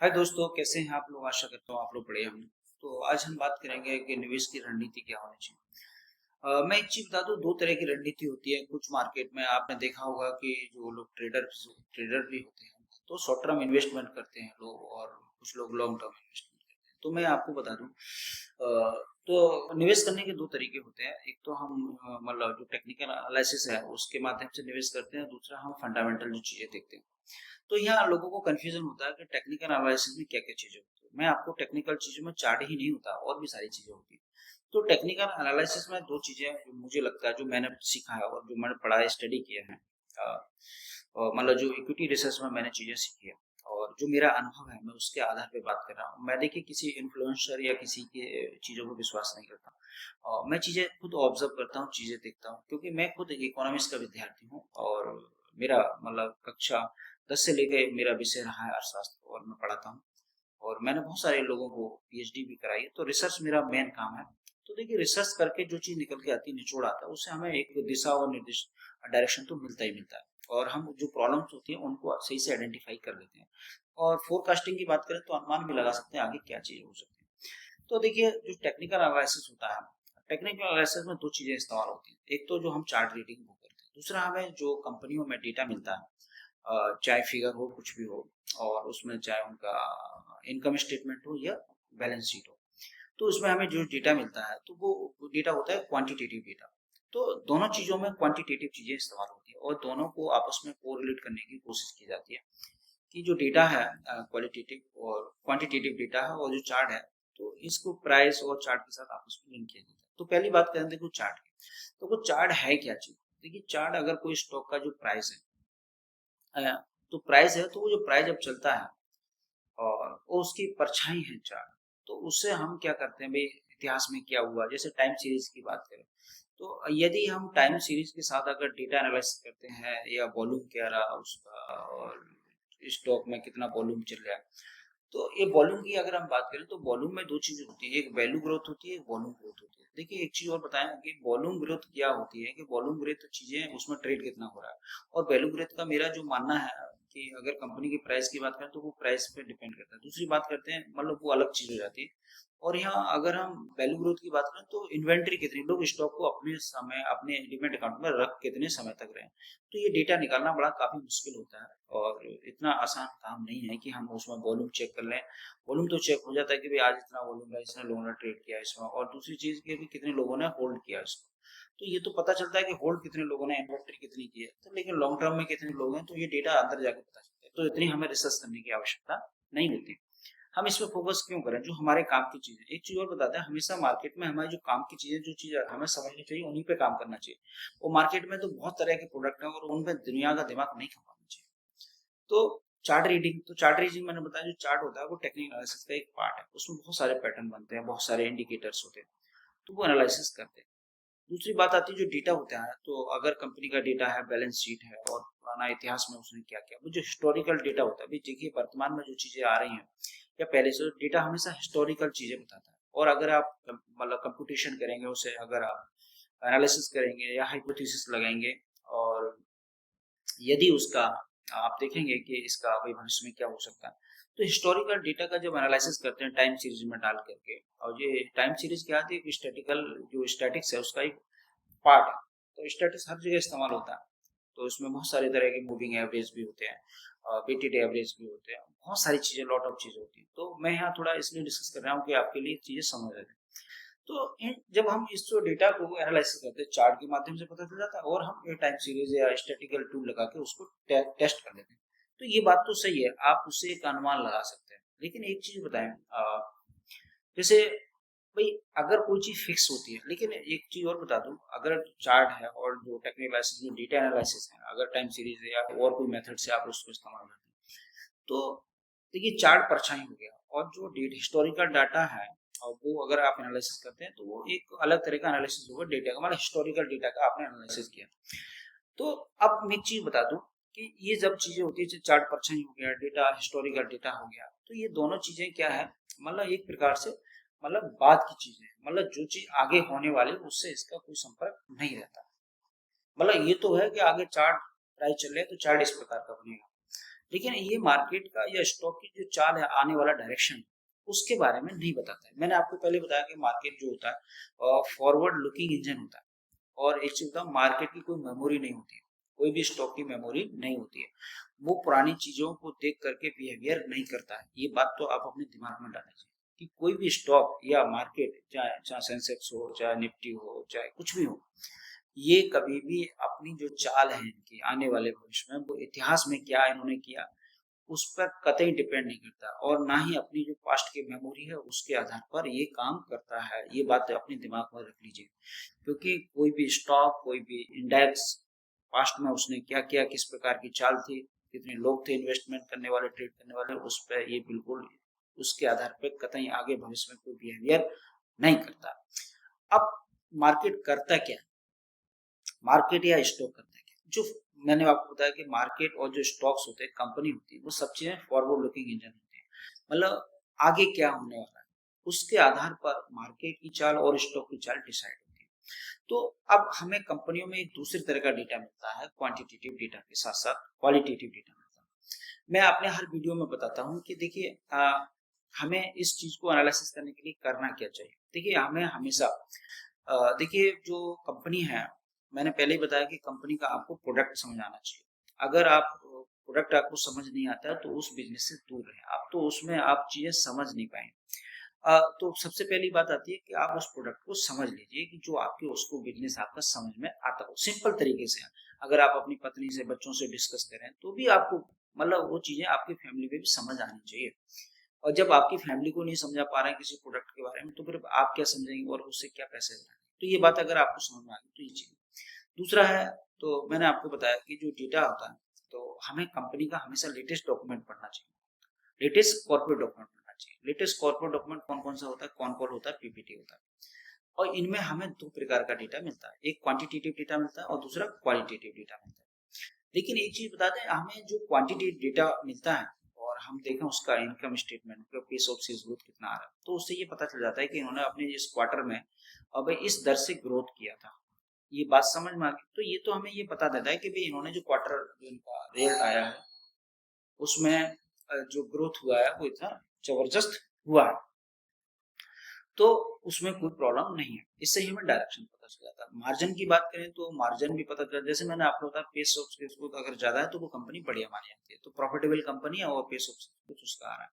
हाय दोस्तों, कैसे हैं आप लोग। आशा करता हूँ आप लोग बढ़िया होंगे। तो आज हम बात करेंगे कि निवेश की रणनीति क्या होनी चाहिए। मैं एक चीज बता दूं, दो तरह की रणनीति होती है। कुछ मार्केट में आपने देखा होगा कि जो लोग ट्रेडर भी होते हैं, तो शॉर्ट टर्म इन्वेस्टमेंट करते हैं लोग, और कुछ लोग लॉन्ग टर्म इन्वेस्टमेंट करते हैं। तो मैं आपको बता दूं, तो निवेश करने के दो तरीके होते हैं। एक तो हम मतलब जो टेक्निकल एनालिसिस है उसके माध्यम से निवेश करते हैं, दूसरा हम फंडामेंटल जो चीजें देखते हैं। तो यहाँ लोगों को कंफ्यूजन होता है कि टेक्निकल एनालिसिस में क्या क्या चीजें होती है। मैं आपको टेक्निकल चीजों में चार्ट ही नहीं होता, और भी सारी चीजें होती है। तो टेक्निकल एनालिसिस में दो चीजें जो मुझे लगता है, जो मैंने सीखा है और जो मैंने पढ़ा है, स्टडी किया है, मतलब जो इक्विटी रिसर्च में मैंने चीजें सीखी है और जो मेरा अनुभव है, मैं उसके आधार पे बात कर रहा हूँ। मैं देखिए किसी इन्फ्लुएंसर या किसी के चीजों को विश्वास नहीं करता। मैं चीजें खुद ऑब्जर्व करता हूँ, चीजें देखता हूँ, क्योंकि मैं खुद इकोनॉमिक्स का विद्यार्थी हूँ। और मेरा मतलब कक्षा 10 से लेके मेरा विषय रहा है अर्थशास्त्र, और मैं पढ़ाता हूँ। और मैंने बहुत सारे लोगों को पीएचडी भी कराई है, तो रिसर्च मेरा मेन काम है। तो देखिए, रिसर्च करके जो चीज निकल के आती है, निचोड़ आता है, उससे हमें एक दिशा और निर्देश डायरेक्शन तो मिलता ही मिलता है। और हम जो प्रॉब्लम्स होती है उनको सही से आइडेंटिफाई कर लेते हैं। और फोरकास्टिंग की बात करें तो अनुमान भी लगा सकते हैं आगे क्या चीज हो सकती है। तो देखिए, जो टेक्निकल एनालिसिस होता है, टेक्निकल एनालिसिस में दो चीजें इस्तेमाल होती हैं। एक तो जो हम चार्ट रीडिंग वो करते हैं, दूसरा हमें जो कंपनियों में डेटा मिलता है, चाहे फिगर हो, कुछ भी हो, और उसमें चाहे उनका इनकम स्टेटमेंट हो या बैलेंस शीट हो, तो उसमें हमें जो डेटा मिलता है तो वो डेटा होता है क्वांटिटेटिव डेटा। तो दोनों चीजों में क्वांटिटेटिव चीजें इस्तेमाल होती है, और दोनों को आपस में कोरिलेट करने की कोशिश की जाती है कि जो डेटा है, क्वालिटेटिव और क्वांटिटेटिव डेटा है, और जो चार्ट है, तो इसको प्राइस और चार्ट के साथ आपस में लिंक किया जाता है। तो पहली बात करें, देखो चार्ट की। तो वो चार्ट है क्या चीज। देखिए, चार्ट अगर कोई स्टॉक का जो प्राइस है, तो प्राइस है, तो वो जो प्राइस जब चलता है और वो उसकी परछाई है चार्ट, तो उससे हम क्या करते हैं भाई, इतिहास में क्या हुआ। जैसे टाइम सीरीज की बात करें, तो यदि हम टाइम सीरीज के साथ अगर डेटा एनालाइज करते हैं, या वॉल्यूम क्या रहा उसका, और स्टॉक में कितना वॉल्यूम चल रहा है, तो ये वॉल्यूम की अगर हम बात करें, तो वॉल्यूम में दो चीजें होती है, एक वैल्यू ग्रोथ होती है, एक वॉल्यूम ग्रोथ होती है। देखिए, एक चीज और बताएं कि वॉल्यूम ग्रोथ क्या होती है, कि वॉल्यूम ग्रोथ चीजें उसमें ट्रेड कितना हो रहा है। और वैल्यू ग्रोथ का मेरा जो मानना है कि अगर कंपनी की प्राइस की बात करें, तो वो प्राइस पे डिपेंड करता है। दूसरी बात करते हैं, मतलब वो अलग चीज हो जाती है। और यहाँ अगर हम वैल्यू ग्रोथ की बात करें, तो इन्वेंट्री कितनी, लोग स्टॉक को अपने समय अपने डिमेट अकाउंट में रख कितने समय तक रहे, तो ये डेटा निकालना बड़ा काफी मुश्किल होता है। और इतना आसान काम नहीं है कि हम उसमें वॉल्यूम चेक कर लें। वॉल्यूम तो चेक हो जाता है कि भाई आज इतना वॉल्यूम है, इतने लोगों ने ट्रेड किया इसमें, और दूसरी चीज की भी कितने लोगों ने होल्ड किया इसको। तो ये तो पता चलता है कि होल्ड कितने लोगों ने, इन्वेंट्री कितनी की है, तो लेकिन लॉन्ग टर्म में कितने लोग हैं, तो ये डेटा अंदर जाके पता चलता है। तो इतनी हमें रिसर्च करने की आवश्यकता नहीं होती। हम इस पे फोकस क्यों करें, जो हमारे काम की चीजें। एक चीज और बताते हैं, हमेशा मार्केट में हमारी जो काम की चीजें, जो चीजें हमें समझनी चाहिए, उन्हीं पे काम करना चाहिए। वो मार्केट में तो बहुत तरह के प्रोडक्ट हैं, और उन पे दुनिया का दिमाग नहीं खपाना चाहिए। तो चार्ट रीडिंग मैंने बताया, जो चार्ट होता है वो टेक्निकल एनालिसिस का एक पार्ट है। उसमें बहुत सारे पैटर्न बनते हैं, बहुत सारे इंडिकेटर्स होते हैं, तो वो एनालिसिस करते हैं। दूसरी बात आती है जो डेटा होता है, तो अगर कंपनी का डेटा है, बैलेंस शीट है, और पुराना इतिहास में उसने क्या किया, वो जो हिस्टोरिकल डेटा होता है। अभी देखिए, वर्तमान में जो चीजें आ रही हैं या पहले से, डेटा हमेशा हिस्टोरिकल चीजें बताता है। और अगर आप मतलब कंप्यूटेशन करेंगे उसे, अगर आप एनालिसिस करेंगे या हाइपोथेसिस लगाएंगे, और यदि उसका आप देखेंगे कि इसका भाई भविष्य में क्या हो सकता है, तो हिस्टोरिकल डेटा का जब एनालिसिस करते हैं टाइम सीरीज में डाल करके, और ये टाइम सीरीज क्या आती है, स्टैटिकल जो स्टैटिक्स है उसका एक पार्ट है। तो स्टैटिक्स हर जगह इस्तेमाल होता है। तो इसमें बहुत सारे तरह के मूविंग एवरेज भी होते हैं, वेटेड एवरेज भी होते हैं, बहुत सारी चीजें, लॉट ऑफ चीजें होती है। तो मैं यहाँ थोड़ा इसलिए डिस्कस कर रहा हूँ कि आपके लिए चीजें समझ रहे हैं। तो जब हम इस जो डेटा को एनालाइसिस करते हैं, चार्ट के माध्यम से पता चल जाता है, और हम ये टाइम सीरीज या स्टैटिकल टूल लगा के उसको टेस्ट कर लेते हैं। तो ये बात तो सही है, आप उससे एक अनुमान लगा सकते हैं। लेकिन एक चीज बताएं, जैसे भाई, अगर कोई चीज फिक्स होती है, लेकिन एक चीज और बता दूं, अगर चार्ट है और जो टेक्निकल एनालिसिस में डेटा एनालिसिस है, अगर टाइम सीरीज है या और कोई मेथड से आप उसको इस्तेमाल करते हैं, तो देखिए, चार्ट परछाई हो गया, और जो हिस्टोरिकल डाटा है, और वो अगर आप एनालिसिस करते हैं, तो वो एक अलग तरह का एनालिसिस होगा डेटा का, मतलब हिस्टोरिकल डेटा का आपने एनालिसिस किया। तो अब मैं एक चीज बता दूं कि ये जब चीजें होती है, चार्ट परछाई हो गया, डेटा हिस्टोरिकल डेटा हो गया, तो ये दोनों चीजें क्या है, मतलब एक प्रकार से मतलब बाद की चीजें हैं। मतलब जो चीज आगे होने वाली, उससे इसका कोई संपर्क नहीं रहता। मतलब ये तो है कि आगे चार्ट प्राइस चल रहे हैं, तो चार्ट इस प्रकार का बनेगा। लेकिन ये मार्केट का या स्टॉक की जो चाल है, आने वाला डायरेक्शन, उसके बारे में नहीं बताता है। मैंने आपको पहले बताया कि मार्केट जो होता है फॉरवर्ड लुकिंग इंजन होता है, और एक चीज होता है, मार्केट की कोई मेमोरी नहीं होती है, कोई भी स्टॉक की मेमोरी नहीं होती है। वो पुरानी चीजों को देख करके बिहेवियर नहीं करता है। ये बात तो आप अपने दिमाग में डालना चाहिए कि कोई भी स्टॉक या मार्केट, चाहे चाहे सेंसेक्स हो, चाहे निफ्टी हो, चाहे कुछ भी हो, ये कभी भी अपनी जो चाल है इनकी आने वाले भविष्य में, वो इतिहास में क्या इन्होंने किया उस पर कतई डिपेंड नहीं करता, और ना ही अपनी जो पास्ट की मेमोरी है उसके आधार पर ये काम करता है। ये बात अपने दिमाग में रख लीजिए, क्योंकि कोई भी स्टॉक, कोई भी इंडेक्स, पास्ट में उसने क्या किया, किस प्रकार की चाल थी, कितने लोग थे इन्वेस्टमेंट करने वाले, ट्रेड करने वाले, उस पर ये बिल्कुल उसके आधार पर कतई आगे भविष्य में कोई बिहेवियर नहीं करता। अब मार्केट करता क्या, मार्केट या स्टॉक करता है क्या? जो मैंने आपको बताया कि मार्केट और जो स्टॉक्स होते हैं, कंपनी होती है, वो सब चीजें फॉरवर्ड लुकिंग इंजन होती है। मतलब आगे क्या होने वाला है उसके आधार पर मार्केट की चाल और स्टॉक की चाल डिसाइड होती है। तो अब हमें कंपनियों में एक दूसरे तरह का डेटा मिलता है, क्वांटिटेटिव डेटा के साथ साथ क्वालिटेटिव डेटा मिलता है। मैं अपने हर वीडियो में बताता हूँ कि देखिए हमें इस चीज को एनालिसिस करने के लिए करना क्या चाहिए। देखिए हमें हमेशा देखिए जो कंपनी है, मैंने पहले ही बताया कि कंपनी का आपको प्रोडक्ट समझ आना चाहिए। अगर आप प्रोडक्ट आपको समझ नहीं आता है तो उस बिजनेस से दूर रहें, आप तो उसमें आप चीजें समझ नहीं पाएंगे। तो सबसे पहली बात आती है कि आप उस प्रोडक्ट को समझ लीजिए कि जो आपके उसको बिजनेस आपका समझ में आता हो, सिंपल तरीके से। अगर आप अपनी पत्नी से, बच्चों से डिस्कस करें तो भी आपको मतलब वो चीजें आपकी फैमिली में भी समझ आनी चाहिए। और जब आपकी फैमिली को नहीं समझा पा रहे हैं किसी प्रोडक्ट के बारे में, तो फिर आप क्या समझेंगे और उससे क्या पैसे बनाएंगे। तो ये बात अगर आपको समझ में आ गई तो ये चीज। दूसरा है, तो मैंने आपको बताया कि जो डेटा होता है, तो हमें कंपनी का हमेशा लेटेस्ट डॉक्यूमेंट पढ़ना चाहिए, लेटेस्ट कॉर्पोरेट डॉक्यूमेंट पढ़ना चाहिए। लेटेस्ट कॉर्पोरेट डॉक्यूमेंट कौन कौन सा होता है, कौन कौन होता है, पीपीटी होता है। और इनमें हमें दो प्रकार का डेटा मिलता है, एक क्वांटिटेटिव डेटा मिलता है और दूसरा क्वालिटेटिव डेटा मिलता है। लेकिन एक चीज बता दें, हमें जो क्वांटिटेटिव डेटा मिलता है और हम देखें उसका income statement, pace of sales growth कितना आ रहा है, तो उससे ये पता चल जाता है कि इन्होंने अपने इस क्वार्टर में अब इस दर से ग्रोथ किया था। ये बात समझ में आ गई। तो ये तो हमें ये पता देता है कि भाई इन्होंने जो क्वार्टर, जो इनका रिजल्ट आया है उसमें जो ग्रोथ हुआ है वो इतना जबरदस्त हुआ है, तो उसमें कोई प्रॉब्लम नहीं है। इससे ही हमें डायरेक्शन पता चल जाता है। मार्जिन की बात करें तो मार्जिन भी पता चला, जैसे मैंने आपको बताया पेस ऑफ सेल्स ग्रोथ अगर ज्यादा है तो वो कंपनी बढ़िया मानी जाती है, तो प्रॉफिटेबल कंपनी है और पेस ऑफ सेल्स ग्रोथ उसका आ रहा है।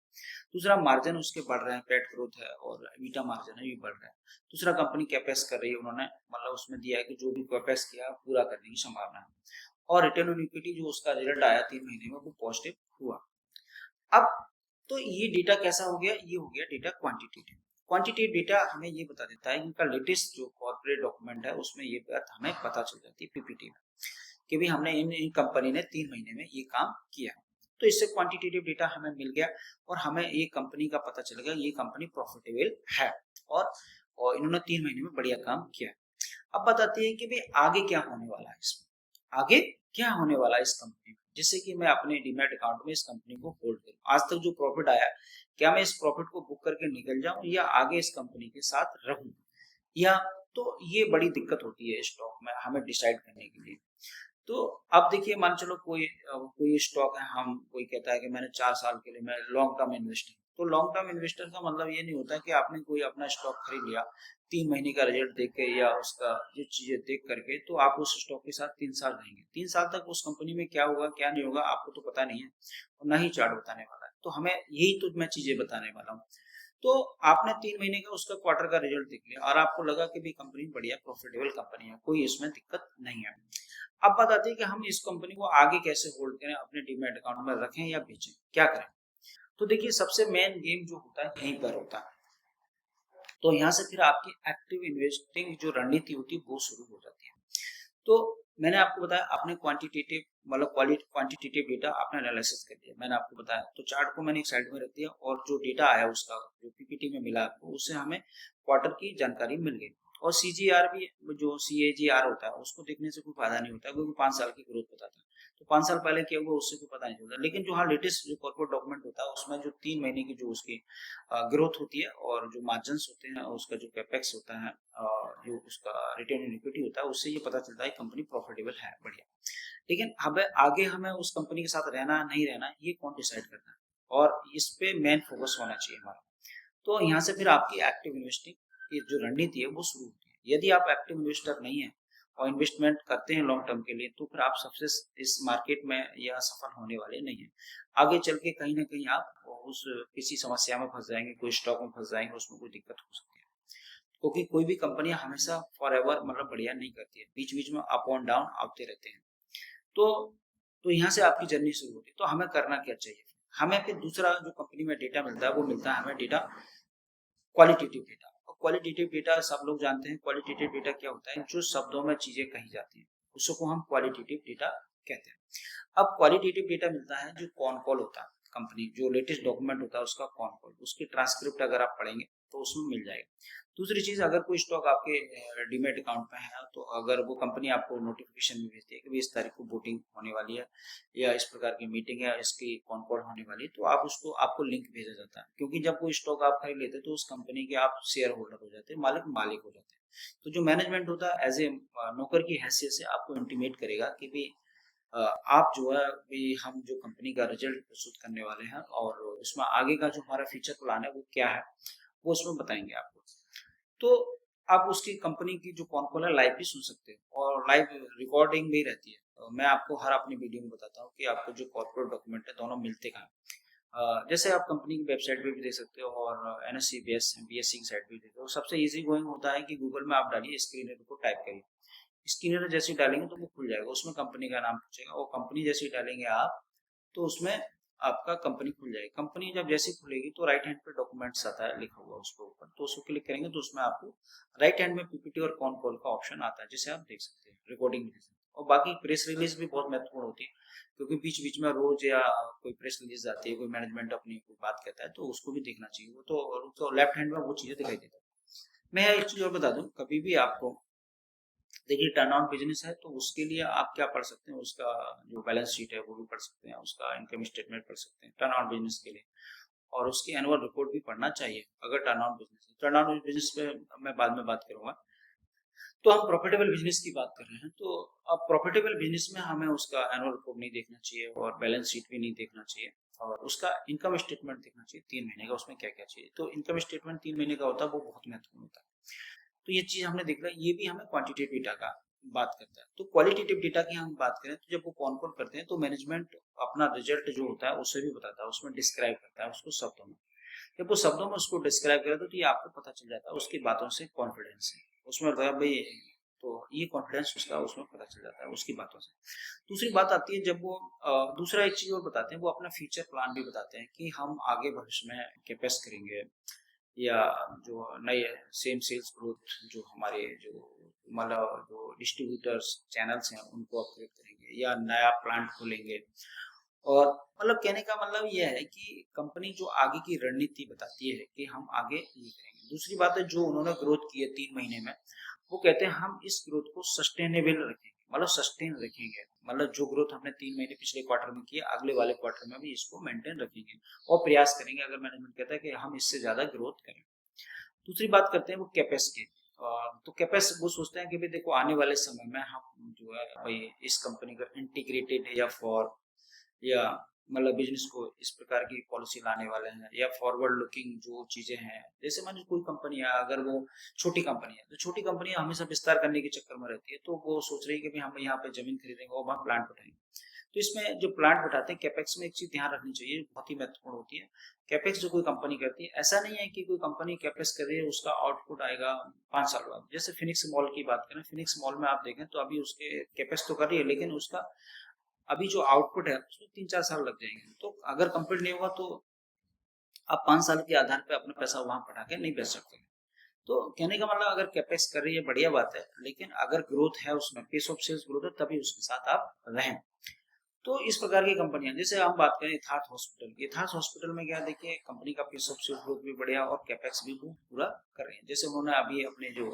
दूसरा, मार्जिन उसके बढ़ रहे हैं, पेट ग्रोथ है और ईटा मार्जिन है भी बढ़ रहा है। दूसरा, कंपनी कैपेक्स कर रही है, उन्होंने मतलब उसमें दिया है कि जो भी कैपेक्स किया पूरा करने की संभावना है। और रिटर्न ऑन इक्विटी जो उसका रिजल्ट आया 3 महीने में वो पॉजिटिव हुआ। अब तो ये डेटा कैसा हो गया, ये हो गया डेटा क्वांटिटेटिव। क्वांटिटेटिव डेटा हमें ये बता देता है इनका लेटेस्ट जो कॉर्पोरेट डॉक्यूमेंट है उसमें ये बात हमें पता चल जाती है पीपीटी में, कि भी हमने इन कंपनी ने 3 महीने में ये काम किया। तो इससे क्वांटिटेटिव डेटा हमें मिल गया और हमें ये कंपनी का पता चल गया ये कंपनी प्रॉफिटेबल है, और इन्होंने 3 महीने में बढ़िया काम किया। अब बताते हैं कि भाई आगे क्या होने वाला है इसमें, आगे क्या होने वाला है इस कंपनी में, जिससे कि मैं अपने डीमैट अकाउंट में इस कंपनी को होल्ड करूं। आज तक जो प्रॉफिट आया, क्या मैं इस प्रॉफिट को बुक करके निकल जाऊं या आगे इस कंपनी के साथ रहूं, या तो ये बड़ी दिक्कत होती है स्टॉक में हमें डिसाइड करने के लिए। तो अब देखिए मान चलो कोई स्टॉक है, हम कोई कहता है कि मैंने 4 साल के लिए मैं लॉन्ग टर्म इन्वेस्टर। तो लॉन्ग टर्म इन्वेस्टर का मतलब ये नहीं होता कि आपने कोई अपना स्टॉक खरीद लिया 3 महीने का रिजल्ट देख के या उसका ये चीजें देख करके, तो आप उस स्टॉक के साथ 3 साल रहेंगे। 3 साल तक उस कंपनी में क्या होगा क्या नहीं होगा आपको तो पता नहीं है, और ना ही चार्ट बताने वाला है। तो हमें यही तो मैं चीजें बताने वाला हूँ। तो आपने 3 महीने का उसका क्वार्टर का रिजल्ट देख लिया और आपको लगा कि भी कंपनी बढ़िया प्रॉफिटेबल कंपनी है, कोई इसमें दिक्कत नहीं है। अब बात आती है कि हम इस कंपनी को आगे कैसे होल्ड करें, अपने डीमैट अकाउंट में रखें या बेचें, क्या करें। तो देखिए सबसे मेन गेम जो होता है यहीं पर होता है। तो यहाँ से फिर आपकी एक्टिव इन्वेस्टिंग जो रणनीति होती है वो शुरू हो जाती है। तो मैंने आपको बताया आपने क्वांटिटेटिव मतलब क्वांटिटेटिव डेटा आपने एनालिसिस कर दिया, मैंने आपको बताया। तो चार्ट को मैंने एक साइड में रख दिया और जो डेटा आया उसका जो पीपीटी में मिला आपको, उससे हमें क्वार्टर की जानकारी मिल गई। और सीजीआर भी, जो सीएजीआर होता है उसको देखने से कोई फायदा नहीं होता क्योंकि 5 साल की ग्रोथ बताता है। तो 5 साल पहले क्या हुआ उससे कोई पता नहीं चलता। लेकिन जो हाँ लेटेस्ट जो कॉर्पोरेट डॉक्यूमेंट होता है उसमें जो 3 महीने की जो उसकी ग्रोथ होती है और जो मार्जिन्स होते हैं, उसका जो कैपेक्स होता है, जो उसका रिटर्न ऑन इक्विटी होता है, उससे ये पता चलता है कंपनी प्रॉफिटेबल है, बढ़िया। लेकिन हमें आगे हमें उस कंपनी के साथ रहना नहीं रहना ये कौन डिसाइड करना है, और इस पे मेन फोकस होना चाहिए हमारा। तो यहाँ से फिर आपकी एक्टिव इन्वेस्टिंग की जो रणनीति है वो शुरू होती है। यदि आप एक्टिव इन्वेस्टर नहीं है और इन्वेस्टमेंट करते हैं लॉन्ग टर्म के लिए, तो फिर आप सबसे इस मार्केट में या सफल होने वाले नहीं है। आगे चल के कहीं ना कहीं आप उस किसी समस्या में फंस जाएंगे, कोई स्टॉक में फंस जाएंगे, उसमें कोई दिक्कत हो सकती है। क्योंकि कोई भी कंपनी हमेशा फॉर एवर मतलब बढ़िया नहीं करती है, बीच बीच में अप एंड डाउन आते रहते हैं। तो तो यहाँ से आपकी जर्नी शुरू होती है। तो हमें करना क्या चाहिए? हमें फिर दूसरा जो कंपनी में डेटा मिलता है वो मिलता है हमें डेटा क्वालिटेटिव डेटा। और क्वालिटेटिव डेटा सब लोग जानते हैं, क्वालिटेटिव डेटा क्या होता है? जो शब्दों में चीजें कही जाती हैं उसको हम क्वालिटेटिव डेटा कहते हैं। अब क्वालिटेटिव डेटा मिलता है जो कॉन कॉल होता है, कंपनी जो लेटेस्ट डॉक्यूमेंट होता है उसका कॉन कॉल, उसकी ट्रांसक्रिप्ट अगर आप पढ़ेंगे तो उसमें मिल जाएगा। दूसरी चीज, अगर कोई स्टॉक आपके डीमेट अकाउंट में है तो अगर वो कंपनी आपको नोटिफिकेशन में भेजती है कि इस तारीख को वोटिंग होने वाली है या इस प्रकार की मीटिंग है, इसकी कॉन कॉल होने वाली है, तो आप उसको आपको लिंक भेजा जाता है। क्योंकि जब कोई स्टॉक आप खरीद लेते हैं तो उस कंपनी के आप शेयर होल्डर हो जाते हैं, मालिक हो जाते हैं। तो जो मैनेजमेंट होता है एज ए नौकर की हैसियत से आपको इंटीमेट करेगा कि भाई आप जो है भी हम जो कंपनी का रिजल्ट प्रस्तुत करने वाले हैं और उसमें आगे का जो हमारा फ्यूचर प्लान है वो क्या है, वो उसमें बताएंगे आपको। तो आप उसकी कंपनी की जो कॉन कॉल है लाइव भी सुन सकते हो और लाइव रिकॉर्डिंग भी रहती है। मैं आपको हर अपनी वीडियो में बताता हूँ कि आपको जो कॉर्पोरेट डॉक्यूमेंट है दोनों मिलते कहाँ हैं। जैसे आप कंपनी की वेबसाइट पे भी देख सकते हो और एनएससी बीएससी की साइट पे भी देख सकते हो। सबसे इजी गोइंग होता है कि गूगल में आप डालिए स्क्रीनर को टाइप करिए, स्क्रीनर जैसे डालेंगे तो वो खुल जाएगा, उसमें कंपनी का नाम पूछेगा और कंपनी जैसे डालेंगे आप तो उसमें आपका कंपनी खुल जाएगी। कंपनी जब जैसे खुलेगी तो राइट हैंड पे डॉक्यूमेंट्स आता है लिखा हुआ उसके ऊपर, तो उसको क्लिक करेंगे तो उसमें आपको राइट हैंड में पीपीटी और कॉन कॉल का ऑप्शन आता है जिसे आप देख सकते हैं, रिकॉर्डिंग भी देख सकते हैं। और बाकी प्रेस रिलीज भी बहुत महत्वपूर्ण होती है, क्योंकि बीच बीच में रोज या कोई प्रेस रिलीज आती है, कोई मैनेजमेंट अपनी कोई बात कहता है तो उसको भी देखना चाहिए। वो तो लेफ्ट हैंड में वो चीजें दिखाई देती है। मैं एक चीज और बता दूं, कभी भी आपको देखिए टर्न ऑन बिजनेस है तो उसके लिए आप क्या पढ़ सकते हैं, उसका जो बैलेंस शीट है वो भी पढ़ सकते हैं, उसका इनकम स्टेटमेंट पढ़ सकते हैं टर्न ऑन बिजनेस के लिए, और उसकी एनुअल रिपोर्ट भी पढ़ना चाहिए अगर टर्न ऑन बिजनेस है। टर्न ऑन बिजनेस पे मैं बाद में बात करूंगा। तो हम प्रॉफिटेबल बिजनेस की बात कर रहे हैं, तो अब प्रॉफिटेबल बिजनेस में हमें उसका एनुअल रिपोर्ट नहीं देखना चाहिए और बैलेंस शीट भी नहीं देखना चाहिए, और उसका इनकम स्टेटमेंट देखना चाहिए 3 महीने का, उसमें क्या क्या चाहिए। तो इनकम स्टेटमेंट 3 महीने का होता है, वो बहुत महत्वपूर्ण होता है। तो ये चीज हमने देख लिया, ये भी हमें क्वांटिटेटिव डेटा का बात करता है। तो क्वालिटेटिव डेटा की हम बात करें तो जब वो कॉन कॉल करते हैं तो मैनेजमेंट अपना रिजल्ट जो होता है उससे भी बताता है, उसमें डिस्क्राइब करता है उसको शब्दों में। जब वो शब्दों में उसको डिस्क्राइब करे तो ये आपको पता चल जाता है उसकी बातों से कॉन्फिडेंस है उसमें भाई, तो ये कॉन्फिडेंस उसका उसमें पता चल जाता है उसकी बातों से। दूसरी बात आती है जब वो दूसरा एक चीज और बताते हैं, वो अपना फ्यूचर प्लान भी बताते हैं कि हम आगे भविष्य में कैपेस करेंगे या जो नए सेम सेल्स ग्रोथ जो हमारे जो मतलब जो डिस्ट्रीब्यूटर्स चैनल्स हैं उनको अपग्रेड करेंगे या नया प्लांट खोलेंगे। और मतलब कहने का मतलब ये है कि कंपनी जो आगे की रणनीति बताती है कि हम आगे ये करेंगे। दूसरी बात है जो उन्होंने ग्रोथ की है 3 महीने में, वो कहते हैं हम इस ग्रोथ को सस्टेनेबल रखेंगे, मतलब सस्टेन रखेंगे, मतलब जो ग्रोथ हमने 3 महीने पिछले क्वार्टर में किया अगले वाले क्वार्टर में भी इसको मेंटेन रखेंगे और प्रयास करेंगे अगर मैनेजमेंट कहता है कि हम इससे ज्यादा ग्रोथ करें। दूसरी बात करते हैं वो कैपेस की। तो कैपेस वो सोचते हैं कि भाई देखो आने वाले समय में हम जो है भाई इस कंपनी का इंटीग्रेटेड या फॉर या मतलब बिजनेस को इस प्रकार की पॉलिसी लाने वाले हैं या फॉरवर्ड लुकिंग जो चीजें हैं। जैसे मान कोई कंपनी है, अगर वो छोटी कंपनी है तो छोटी कंपनी हमेशा विस्तार करने के चक्कर में रहती है, तो वो सोच रही है कि भाई हम यहाँ पे जमीन खरीदेंगे और वहाँ प्लांट उठाएंगे। तो इसमें जो प्लांट उठाते हैं कैपेक्स में एक चीज ध्यान रखनी चाहिए, बहुत ही महत्वपूर्ण होती है। कैपेक्स जो कोई कंपनी करती है, ऐसा नहीं है कि कोई कंपनी कैपेक्स कर रही है उसका आउटपुट आएगा 5 साल बाद। जैसे फिनिक्स मॉल की बात करें, फिनिक्स मॉल में आप देखें तो अभी उसके कैपेक्स तो कर रही है लेकिन उसका अभी जो आउटपुट है उसमें 3-4 साल लग जाएंगे। तो अगर कंप्लीट नहीं होगा तो आप 5 साल के आधार पर अपना पैसा वहां पटा के नहीं बेच सकते। तो कहने का मतलब अगर कैपेक्स कर रही है बढ़िया बात है, लेकिन अगर ग्रोथ है उसमें पेस ऑफ सेल्स ग्रोथ है तभी उसके साथ आप रहें। तो इस प्रकार की कंपनियां, जैसे हम बात करें यथार्थ हॉस्पिटल की, यथार्थ हॉस्पिटल में क्या देखिए कंपनी का पेस ऑफ सेल्स ग्रोथ भी बढ़िया और कैपेक्स भी वो पूरा कर रहे हैं। जैसे उन्होंने अभी अपने जो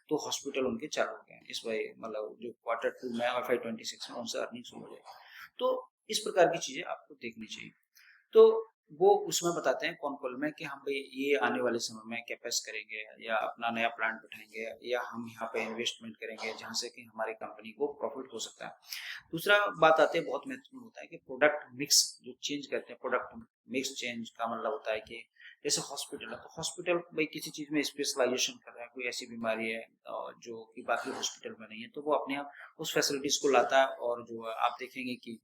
2 हॉस्पिटल उनके चालू हो गए हैं इस भाई मतलब जो Q2 में FY 26 में उनसे अर्निंग शुरू हो जाएगी। तो इस प्रकार की चीजें आपको देखनी चाहिए। तो वो उसमें बताते हैं कौन कॉल में कि हम भाई ये आने वाले समय में कैपेक्स करेंगे या अपना नया प्लांट बैठाएंगे या हम यहाँ पे इन्वेस्टमेंट करेंगे जहाँ से कि हमारी कंपनी को प्रॉफिट हो सकता है। दूसरा बात आती है, बहुत महत्वपूर्ण होता है कि प्रोडक्ट मिक्स जो चेंज करते हैं, प्रोडक्ट मिक्स चेंज का मतलब होता है कि जैसे हॉस्पिटल है तो हॉस्पिटल भाई किसी चीज में स्पेशलाइजेशन कर रहा है, कोई ऐसी बीमारी है जो कि बाकी हॉस्पिटल में नहीं है, तो वो अपने आप उस फैसिलिटीज को लाता है और जो आप देखेंगे कि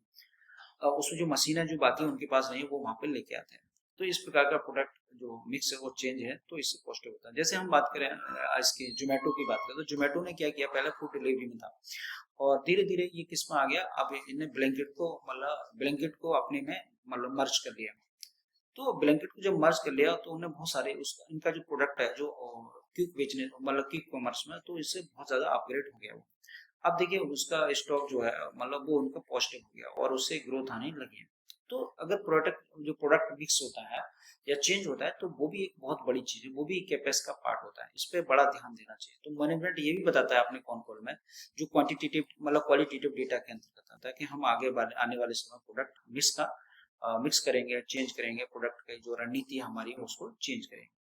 उसमें जो मशीन है जो बाकी उनके पास नहीं है वो वहाँ पे लेके आते हैं। तो इस प्रकार का प्रोडक्ट जो मिक्स है वो चेंज है, तो इससे पॉजिटिव होता है। जैसे हम बात करें इसकी जोमेटो की बात करें तो जोमेटो ने क्या किया, पहले फूड डिलीवरी में था और धीरे धीरे ये किस में आ गया, अब इन्हें ब्लैंकेट को मतलब ब्लैंकेट को अपने में मतलब मर्ज कर लिया। तो ब्लैंकेट को जब मर्ज कर लिया तो उन्हें बहुत सारे उसका इनका जो प्रोडक्ट है जो क्विक बेचने मतलब क्विक कॉमर्स में, तो इससे बहुत ज्यादा अपग्रेड हो गया वो। अब देखिए उसका स्टॉक जो है मतलब वो उनका पॉजिटिव हो गया और उससे ग्रोथ आने लगी है। तो अगर प्रोडक्ट मिक्स होता है या चेंज होता है तो वो भी एक बहुत बड़ी चीज है, वो भी कैपेस का पार्ट होता है, इस पे बड़ा ध्यान देना चाहिए। तो मैनेजमेंट ये भी बताता है अपने कॉन कॉल में जो क्वांटिटेटिव मतलब क्वालिटेटिव डेटा के अंतर्गत आता है कि हम आने वाले समय प्रोडक्ट मिक्स करेंगे, चेंज करेंगे, प्रोडक्ट की जो रणनीति हमारी है उसको चेंज करेंगे।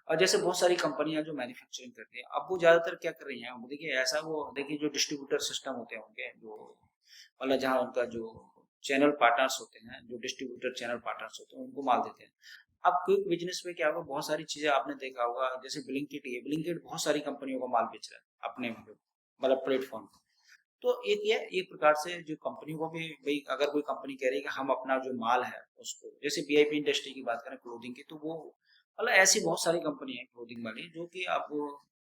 और जैसे बहुत सारी कंपनियां जो मैन्युफैक्चरिंग करती हैं अब वो ज्यादातर क्या कर रही हैं, वो देखिए ऐसा वो देखिए जो डिस्ट्रीब्यूटर सिस्टम होते हैं उनके जो मतलब जहाँ उनका जो चैनल पार्टनर्स होते हैं, जो डिस्ट्रीब्यूटर चैनल पार्टनर्स होते हैं उनको माल देते हैं। अब क्विक बिजनेस में क्या होगा, बहुत सारी चीजें आपने देखा होगा, जैसे ब्लिंकिट, ये ब्लिंकिट बहुत सारी कंपनियों को माल बेच रहा है अपने मतलब प्लेटफॉर्म पर। तो एक ये एक प्रकार से जो कंपनी को भी भाई अगर कोई कंपनी कह रही है कि हम अपना जो माल है उसको, जैसे वीआईपी इंडस्ट्री की बात करें क्लोथिंग की, तो वो मतलब ऐसी बहुत सारी कंपनी है क्लोथिंग वाली जो कि अब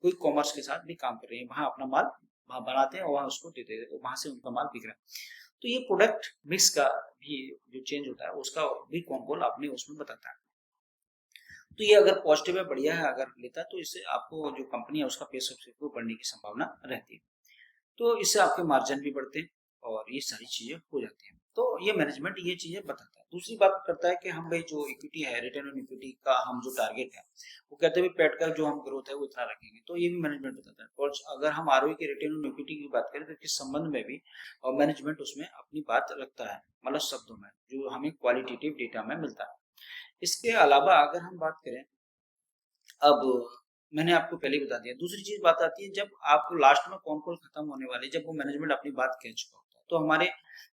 कोई कॉमर्स के साथ भी काम कर रही है, वहां अपना माल वहां बनाते हैं और वहां उसको देते हैं, वहां से उनका माल बिक रहा है। तो ये प्रोडक्ट मिक्स का भी जो चेंज होता है उसका भी कॉन्ट्रोल आपने उसमें बताता है। तो ये अगर पॉजिटिव है, बढ़िया है, अगर लेता है तो इससे आपको जो कंपनी है उसका पे सक्सेसफुल बढ़ने की संभावना रहती है। तो इससे आपके मार्जिन भी बढ़ते हैं और ये सारी चीजें हो जाती हैं। तो ये मैनेजमेंट ये चीजें बताता है। दूसरी बात करता है कि हम भाई जो इक्विटी है, रिटर्न ऑन इक्विटी का हम जो टारगेट है वो कहते हैं पेट का जो हम ग्रोथ है वो इतना रखेंगे, तो ये भी मैनेजमेंट बताता है। और अगर हम आरओई के रिटर्न ऑन इक्विटी की बात करें तो किस संबंध में भी मैनेजमेंट उसमें अपनी बात रखता है, मतलब शब्दों में जो हमें क्वालिटेटिव डेटा में मिलता है। इसके अलावा अगर हम बात करें, अब मैंने आपको पहले ही बता दिया, दूसरी चीज बात आती है जब आपको लास्ट में कौन कॉल खत्म होने वाली, जब वो मैनेजमेंट अपनी बात कह चुका होता है तो हमारे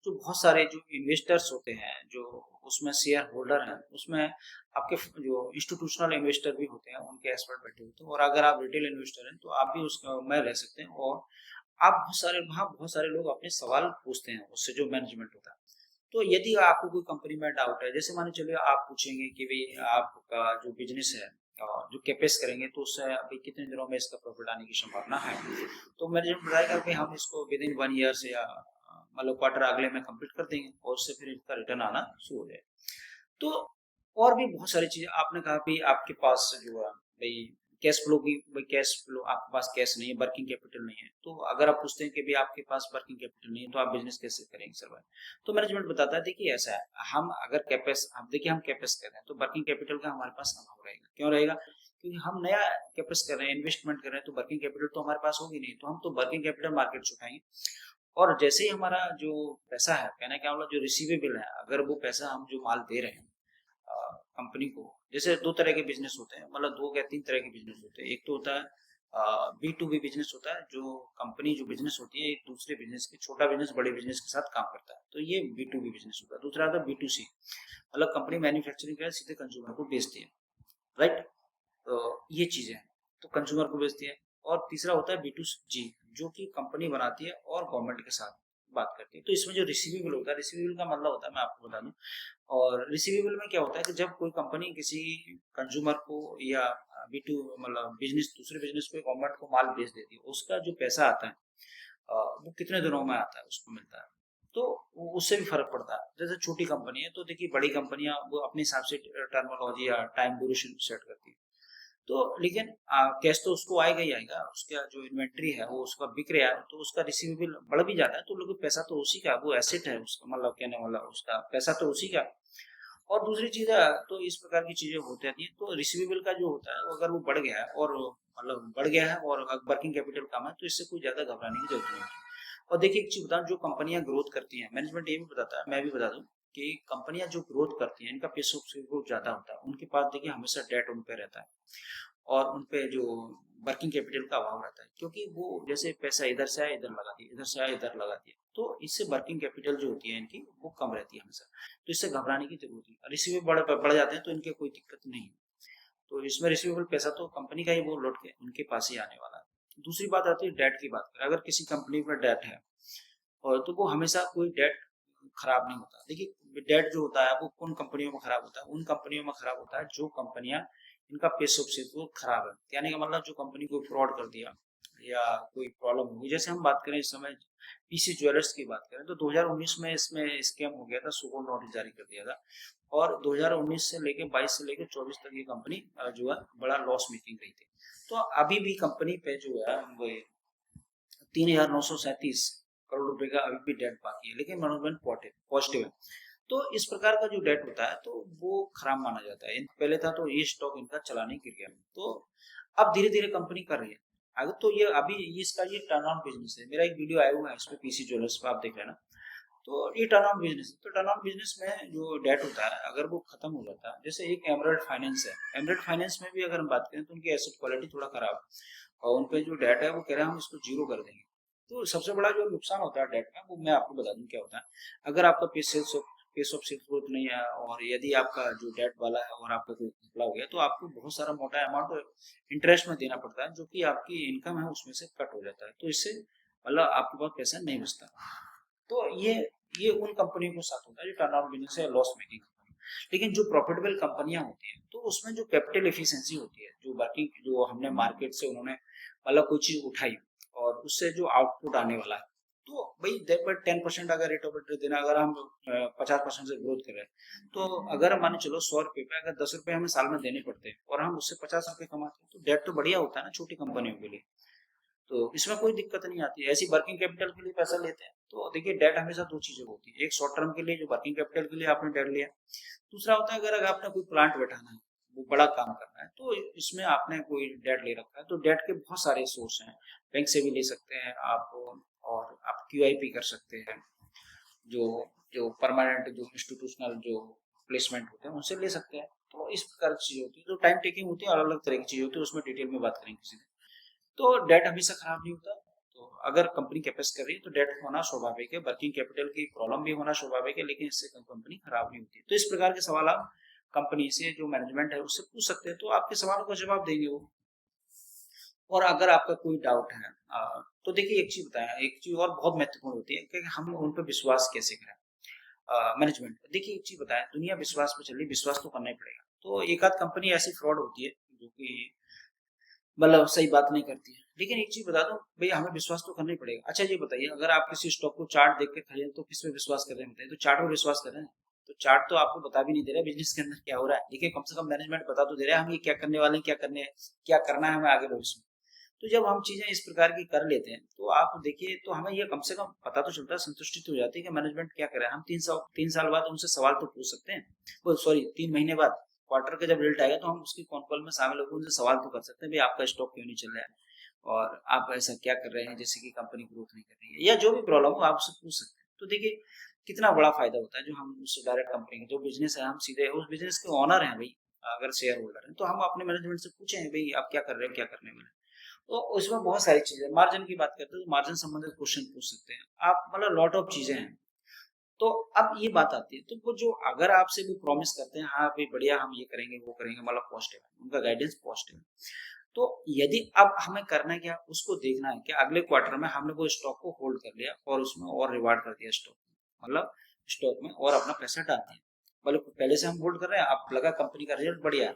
जो बहुत सारे जो इन्वेस्टर्स होते हैं, जो उसमें शेयर होल्डर हैं, उसमें आपके जो इंस्टीट्यूशनल इन्वेस्टर भी होते हैं, उनके एक्सपर्ट बैठे होते हैं, और अगर आप रिटेल इन्वेस्टर हैं तो आप भी उसमें रह सकते हैं। और आप बहुत सारे लोग अपने सवाल पूछते हैं उससे जो मैनेजमेंट होता है। तो यदि आपको कोई कंपनी में डाउट है, जैसे माने चलिए आप पूछेंगे कि भाई आपका जो बिजनेस है जो कैपेस करेंगे तो उससे अभी कितने दिनों में इसका प्रॉफिट आने की संभावना है, तो मैनेजमेंट बताएगा कि हम इसको विद इन 1 ईयर से या मतलब क्वार्टर अगले में कंप्लीट कर देंगे और उससे फिर इसका रिटर्न आना शुरू हो जाए। तो और भी बहुत सारी चीजें आपने कहा भी आपके पास जो है भाई कैश फ्लो की, भाई कैश फ्लो आपके पास कैश नहीं है, वर्किंग कैपिटल नहीं है, तो अगर आप पूछते हैं कि भाई आपके पास वर्किंग कैपिटल नहीं है तो आप बिजनेस कैसे करेंगे सर्वाइव, तो मैनेजमेंट बताता है देखिए ऐसा है, हम अगर कैपेस हम देखिए हम कैपेस कर रहे हैं तो वर्किंग कैपिटल का हमारे पास अभाव रहेगा। क्यों रहेगा? क्योंकि हम नया कैपेस कर रहे हैं, इन्वेस्टमेंट कर रहे हैं, तो वर्किंग कैपिटल तो हमारे पास होगी नहीं, तो हम तो वर्किंग कैपिटल मार्केट से उठाएंगे। और जैसे ही हमारा जो पैसा है, कहना क्या मतलब जो रिसीवेबल है, अगर वो पैसा हम जो माल दे रहे हैं कंपनी को, जैसे दो तरह के बिजनेस होते हैं, मतलब दो या तीन तरह के बिजनेस होते हैं। एक तो होता है बी टू बी बिजनेस होता है, जो कंपनी जो बिजनेस होती है एक दूसरे बिजनेस के, छोटा बिजनेस बड़े बिजनेस के साथ काम करता है, तो ये बी टू बी बिजनेस होता है। दूसरा आता है बी टू सी, मतलब कंपनी मैन्युफैक्चरिंग कर सीधे कंज्यूमर को बेचती है, राइट। तो ये चीजें हैं, तो कंज्यूमर को बेचती है। और तीसरा होता है बी टू जी, जो कि कंपनी बनाती है और गवर्नमेंट के साथ बात करती है। तो इसमें जो रिसीवेबल होता है, रिसीवेबल का मतलब होता है, मैं आपको बता दूं, और रिसीवेबल में क्या होता है कि जब कोई कंपनी किसी कंज्यूमर को या बी टू मतलब बिजनेस दूसरे बिजनेस को गवर्नमेंट को माल बेच देती है, उसका जो पैसा आता है वो कितने दिनों में आता है उसको मिलता है, तो उससे भी फर्क पड़ता है। जैसे छोटी कंपनी है तो देखिए, बड़ी कंपनियां वो अपने हिसाब से टर्मिनोलॉजी या टाइम ड्यूरेशन सेट करती है, तो लेकिन कैश तो उसको आएगा ही आएगा, उसका जो इन्वेंट्री है वो उसका बिक रहा है तो उसका रिसीवेबल बढ़ भी जाता है, तो लोग पैसा तो उसी का, वो एसेट है उसका, मतलब कहने वाला उसका पैसा तो उसी का। और दूसरी चीज है, तो इस प्रकार की चीजें होती रहती है। तो रिसीवेबल का जो होता है अगर वो बढ़ गया है और मतलब बढ़ गया है और वर्किंग कैपिटल कम है, तो इससे कोई ज्यादा घबराने की जरूरत नहीं है। और देखिए एक चीज बताऊं, जो कंपनियां ग्रोथ करती हैं, मैनेजमेंट ये भी बताता है, मैं भी बता दूं कि कंपनियां जो ग्रोथ करती हैं इनका पेस ऑफ ग्रोथ ज्यादा होता है, उनके पास देखिए हमेशा डेट उन पे रहता है और उन पे जो वर्किंग कैपिटल का अभाव रहता है, क्योंकि वो जैसे पैसा इधर से आया इधर लगा दिया, इधर से आया इधर लगा दिया, तो इससे वर्किंग कैपिटल जो होती है इनकी वो कम रहती है हमेशा। तो इससे घबराने की जरूरत नहीं, रिसीवेबल बढ़ जाते हैं तो इनके कोई दिक्कत नहीं है। तो इसमें रिसीवेबल पैसा तो कंपनी का ही वो लौट के उनके पास ही आने वाला है। दूसरी बात आती है डेट की बात करें, अगर किसी कंपनी पर डेट है और तो वो हमेशा कोई डेट खराब नहीं होता। देखिए डेट जो होता है वो कौन कंपनियों में खराब होता है, उन कंपनियों में खराब होता है जो कंपनियां इनका पेस ऑफ सेल्स वो खराब है, यानी कि मतलब जो कंपनी को फ्रॉड कर दिया या कोई प्रॉब्लम हुई। जैसे हम बात करें इस समय पीसी ज्वेलर्स की बात करें तो 2019 में इसमें स्कैम हो गया था, सुको नोटिस जारी कर दिया था और 2019 से लेके 22 से लेके 24 तक ये कंपनी जो है बड़ा लॉस मेकिंग रही थी। तो अभी भी कंपनी पे जो है वो 3,937 करोड़ रुपए का अभी भी डेट बाकी है, लेकिन मैनेजमेंट पॉजिटिव है। तो इस प्रकार का जो डेट होता है तो वो खराब माना जाता है। पहले था तो ये स्टॉक इनका चलाने गिर गया, तो अब धीरे धीरे कंपनी कर रही है आगे। तो ये अभी ये इसका ये टर्न ऑन बिजनेस है। मेरा एक वीडियो आया हुआ है इस पे पीसी ज्वेलर्स पे, आप देख लेना। तो ये टर्न ऑन बिजनेस है। तो टर्न ऑन बिजनेस में जो डेट होता है अगर वो खत्म हो जाता है, जैसे एक एमराल्ड फाइनेंस है, एमराल्ड फाइनेंस में भी अगर हम बात करें तो उनकी एसेट क्वालिटी थोड़ा खराब है और उनपे जो डेट है वो कह रहे हैं हम इसको जीरो कर देंगे। तो सबसे बड़ा जो नुकसान होता है डेट का वो मैं आपको बता दूं क्या होता है। अगर आपका पेस ऑफ सेल्स ग्रोथ नहीं है और यदि आपका जो डेट वाला है और आपका कोई घपला हो गया तो आपको बहुत सारा मोटा अमाउंट इंटरेस्ट में देना पड़ता है, जो कि आपकी इनकम है उसमें से कट हो जाता है। तो इससे मतलब आपके पास पैसा नहीं बचता। तो ये उन कंपनियों के साथ होता है जो टर्न आउट बिजनेस है, लॉस मेकिंग कंपनी। लेकिन जो प्रॉफिटेबल कंपनियां होती हैं तो उसमें जो कैपिटल एफिशिएंसी होती है, जो वर्किंग जो हमने मार्केट से उन्होंने मतलब कोई चीज उठाई और उससे जो आउटपुट आने वाला है, तो भाई 10% अगर रेट ऑफ इंटरेस्ट देना, अगर हम 50% से ग्रोथ कर रहे हैं तो अगर मान चलो 100 रुपए पे अगर 10 रुपए हमें साल में देने पड़ते हैं और हम उससे 50 रुपए कमाते हैं तो डेट तो बढ़िया होता है ना छोटी कंपनियों के लिए। तो इसमें कोई दिक्कत नहीं आती है। ऐसी वर्किंग कैपिटल के लिए पैसा लेते हैं तो देखिए डेट हमेशा दो चीजें होती है, एक शॉर्ट टर्म के लिए जो वर्किंग कैपिटल के लिए आपने डेट लिया, दूसरा होता है अगर आपने कोई प्लांट बैठाना है, वो बड़ा काम करना है तो इसमें आपने कोई डेट ले रखा है। तो डेट के बहुत सारे सोर्स हैं, बैंक से भी ले सकते हैं आप और आप क्यूआईपी कर सकते हैं, जो जो परमानेंट जो इंस्टीट्यूशनल जो प्लेसमेंट होते हैं उनसे ले सकते हैं। तो इस प्रकार की चीज होती है, तो टाइम टेकिंग होती है, अलग अलग तरह की चीज होती है, उसमें डिटेल में बात करेंगे किसी दिन। तो डेट हमेशा खराब नहीं होता। तो अगर कंपनी कैपेस कर रही है तो डेट होना स्वाभाविक है, वर्किंग कैपिटल की प्रॉब्लम भी होना स्वाभाविक है, लेकिन इससे कंपनी खराब नहीं होती। तो इस प्रकार के सवाल आप कंपनी से जो मैनेजमेंट है उससे पूछ सकते हैं, तो आपके सवालों का जवाब देंगे वो। और अगर आपका कोई डाउट है तो देखिए एक चीज बताया, एक चीज और बहुत महत्वपूर्ण होती है कि हम उन पर विश्वास कैसे करें। मैनेजमेंट देखिए एक चीज बताया, दुनिया विश्वास पे चल रही, विश्वास तो करना ही पड़ेगा। तो एक आध कंपनी ऐसी फ्रॉड होती है जो कि मतलब सही बात नहीं करती है, लेकिन एक चीज बता दो भाई हमें विश्वास तो करना ही पड़ेगा। अच्छा ये बताइए, अगर आप किसी स्टॉक को चार्ट देख के खरीदें तो किस पे विश्वास कर रहे हैं बताइए? तो चार्ट पे विश्वास कर रहे हैं। तो चार्ट तो आपको बता भी नहीं दे रहा बिजनेस के अंदर क्या हो रहा है, देखिए कम से कम मैनेजमेंट बता तो दे रहा है हम ये क्या करने वाले हैं, क्या करना है हमें आगे भविष्य में। तो जब हम चीजें इस प्रकार की कर लेते हैं तो आप देखिए, तो हमें ये कम से कम पता तो चलता है, संतुष्टि तो हो जाती है कि मैनेजमेंट क्या कर रहा है। हम 3 साल बाद उनसे सवाल तो पूछ सकते हैं, वो सॉरी 3 महीने बाद क्वार्टर का जब रिजल्ट आएगा तो हम उसकी कॉन कॉल में शामिल होकर उनसे सवाल तो कर सकते हैं, भाई आपका स्टॉक क्यों नहीं चल रहा है और आप ऐसा क्या कर रहे हैं जैसे कि कंपनी ग्रोथ नहीं कर रही है, या जो भी प्रॉब्लम हो आप उससे पूछ सकते हैं। तो देखिए कितना बड़ा फायदा होता है जो हम उससे डायरेक्ट कंपनी जो बिजनेस है हम सीधे उस बिजनेस के ओनर हैं भाई, अगर शेयर होल्डर हैं तो हम अपने मैनेजमेंट से पूछे हैं भाई आप क्या कर रहे हैं क्या करने वाले। तो उसमें बहुत सारी चीजें, मार्जिन की बात करते हैं तो मार्जिन संबंधित क्वेश्चन पूछ सकते हैं आप, मतलब लॉट ऑफ चीजें हैं। तो अब ये बात आती है, तो वो जो अगर आपसे भी प्रॉमिस करते हैं हाँ भाई बढ़िया हम ये करेंगे वो करेंगे, मतलब पॉजिटिव है उनका गाइडेंस पॉजिटिव है। तो यदि अब हमें करना है क्या, उसको देखना है कि अगले क्वार्टर में हमने वो स्टॉक को होल्ड कर लिया और उसमें और रिवार्ड कर दिया स्टॉक, मतलब स्टॉक में और अपना पैसा डाल दिया। मतलब पहले से हम होल्ड कर रहे हैं, अब लगा कंपनी का रिजल्ट बढ़िया है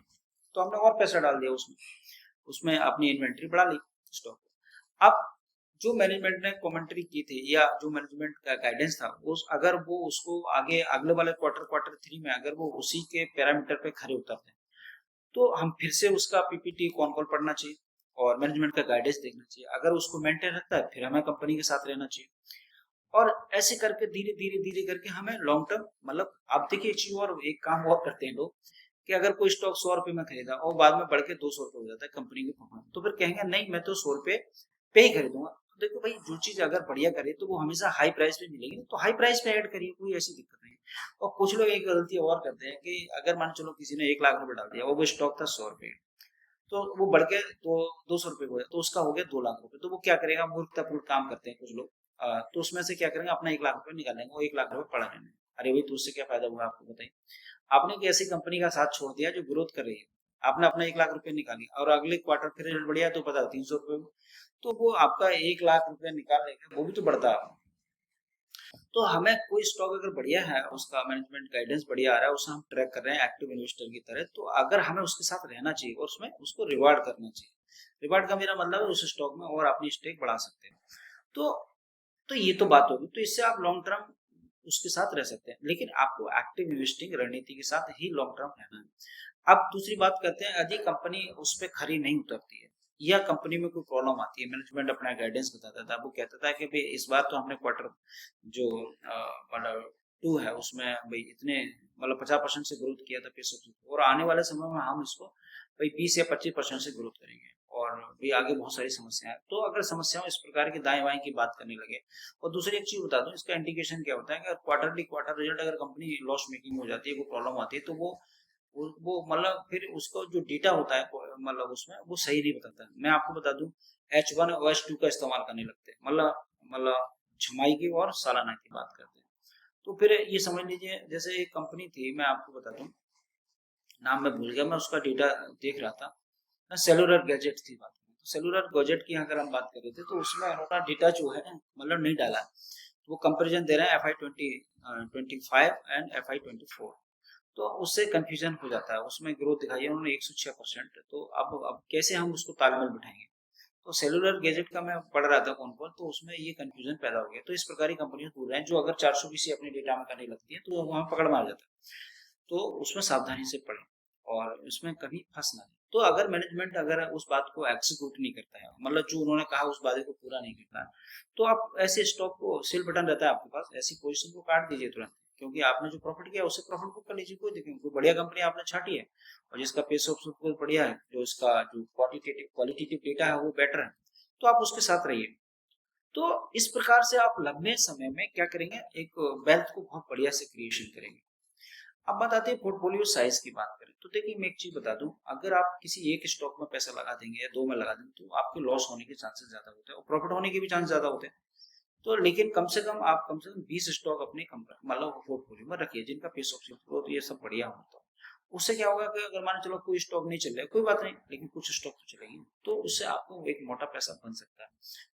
तो हमने और पैसा डाल दिया उसमें, उसमें अपनी इन्वेंट्री बढ़ा ली स्टॉक। अब जो मैनेजमेंट ने कमेंट्री की थी या जो मैनेजमेंट का गाइडेंस था उस अगर वो उसको आगे अगले वाले क्वार्टर 3 में अगर वो उसी के पैरामीटर पे खरे उतरते हैं तो हम फिर से उसका पीपीटी कॉन कॉल पढ़ना चाहिए और मैनेजमेंट का गाइडेंस देखना चाहिए। अगर उसको मेंटेन रखता है फिर हमें कंपनी के साथ रहना चाहिए। और ऐसे करके धीरे धीरे धीरे करके हमें लॉन्ग टर्म, मतलब आप देखिए चीज और एक काम और करते हैं लोग कि अगर कोई स्टॉक 100 रुपए में खरीदा और बाद में बढ़ के 200 रुपए हो जाता है कंपनी के परफॉर्मेंस, तो फिर कहेंगे नहीं मैं तो 100 रुपए पे ही खरीदूंगा, तो देखो भाई, जो चीज अगर बढ़िया करे तो वो हमेशा हाई प्राइस पे मिलेगी, तो हाई प्राइस पे ऐड करिए, कोई ऐसी दिक्कत नहीं है। और कुछ लोग एक गलती और करते हैं कि अगर मान चलो किसी ने 1 लाख रुपए डाल दिया, वो स्टॉक था 100 रुपए, तो वो बढ़ के तो 200 रुपए हो गया, तो उसका हो गया 2 लाख रुपए। तो वो क्या करेगा, मूर्खतापूर्ण काम करते हैं कुछ लोग। तो उसमें से क्या करेंगे, अपना 1 लाख रुपए निकालेंगे, वो 1 लाख रुपए पड़ा रहने। अरे भाई, तो उससे क्या फायदा हुआ आपको बताइए। आपने एक ऐसी कंपनी का साथ छोड़ दिया जो ग्रोथ कर रही है, आपने अपना 1 लाख रुपए निकाली और अगले क्वार्टर फिर रिजल्ट बढ़िया तो पता 300 रुपए में, तो वो आपका 1 लाख रुपए निकाल लेगा, वो भी तो बढ़ता है। तो हमें कोई स्टॉक अगर बढ़िया है, उसका मैनेजमेंट गाइडेंस बढ़िया आ रहा है, उसे हम ट्रैक कर रहे हैं एक्टिव इन्वेस्टर की तरह, तो अगर हमें उसके साथ रहना चाहिए और उसमें उसको रिवार्ड करना चाहिए। रिवार्ड का मेरा मतलब है उस स्टॉक में और अपनी स्टेक बढ़ा सकते हैं। तो तो ये तो बात होगी, तो इससे आप लॉन्ग टर्म उसके साथ रह सकते हैं, लेकिन आपको एक्टिव इन्वेस्टिंग रणनीति के साथ ही लॉन्ग टर्म रहना है। अब दूसरी बात करते हैं, यदि कंपनी उस पर खरी नहीं उतरती है या कंपनी में कोई प्रॉब्लम आती है, मैनेजमेंट अपना गाइडेंस बताता था, वो कहता था कि भाई इस बार तो हमने क्वार्टर जो मतलब 2 है उसमें भाई इतने मतलब 50% से ग्रोथ किया था पैसों की, और आने वाले समय में हम इसको भाई 20 या 25% से ग्रोथ करेंगे, और भी आगे बहुत सारी समस्याएं। तो अगर समस्याओं इस प्रकार की दाएं बाएं की बात करने लगे, और दूसरी एक चीज बता दूं, इसका इंडिकेशन क्या होता है कि क्वार्टर रिजल्ट अगर कंपनी लॉस मेकिंग हो जाती है, कोई प्रॉब्लम आती है, तो वो मतलब फिर उसका जो डेटा होता है मतलब उसमें वो सही नहीं बताता। मैं आपको बता दूं, H1 और H2 का इस्तेमाल करने लगते हैं, मतलब छमाही की और सालाना की बात करते हैं। तो फिर ये समझ लीजिए, जैसे एक कंपनी थी, मैं आपको बता दूं, नाम मैं भूल गया, मैं उसका डेटा देख रहा था, सेलुलर गैजेट थी बात करें, तो सेलुलर गैजेट की अगर हम बात कर रहे थे, तो उसमें उन्होंने डेटा जो है मतलब नहीं डाला, तो वो कंपेरिजन दे रहे हैं FY25 एंड FY24, तो उससे कंफ्यूजन हो जाता है। उसमें ग्रोथ दिखाई है उन्होंने 106%, तो अब कैसे हम उसको तालमेल बिठाएंगे। तो सेलुलर गैजेट का मैं पढ़ रहा था कौन कौन, तो उसमें ये कंफ्यूजन पैदा हो गया। तो इस प्रकार की कंपनियां दूर रहे हैं, जो अगर 420 अपने डेटा में करने लगती है तो वहां पकड़ मार जाता है। तो उसमें सावधानी से पढ़ें और उसमें कभी फंस ना जाए। तो अगर मैनेजमेंट अगर उस बात को एग्जीक्यूट नहीं करता है, मतलब जो उन्होंने कहा उस वादे को पूरा नहीं करता है, तो आप ऐसे स्टॉक को, सेल बटन रहता है आपके पास, ऐसी पोजीशन को काट दीजिए तुरंत, क्योंकि आपने जो प्रॉफिट किया उससे प्रॉफिट बुक कर लीजिए, कोई दिक्कत नहीं। कोई बढ़िया कंपनी आपने छाटी है और जिसका पेस ऑफ बढ़िया है, जो इसका जो क्वालिटेटिव डेटा है वो बेटर है, तो आप उसके साथ रहिए। तो इस प्रकार से आप लंबे समय में क्या करेंगे, एक वेल्थ को बहुत बढ़िया से क्रिएशन करेंगे। अब बात आती है पोर्टफोलियो साइज की बात करें, तो देखिए मैं एक चीज बता दूं, अगर आप किसी एक स्टॉक में पैसा लगा देंगे या दो में लगा देंगे, तो आपके लॉस होने के चांसेस ज्यादा होते हैं और प्रॉफिट होने के भी चांस ज्यादा होते हैं। तो लेकिन कम से कम 20 स्टॉक अपने मतलब पोर्टफोलियो में रखिए, जिनका पेस ऑफ ग्रोथ ये सब बढ़िया होता है। उससे क्या होगा कि अगर मान चलो कोई स्टॉक नहीं चल रहा है, कोई बात नहीं, लेकिन कुछ स्टॉक तो चलेंगे, तो उससे आपको एक मोटा पैसा बन सकता है।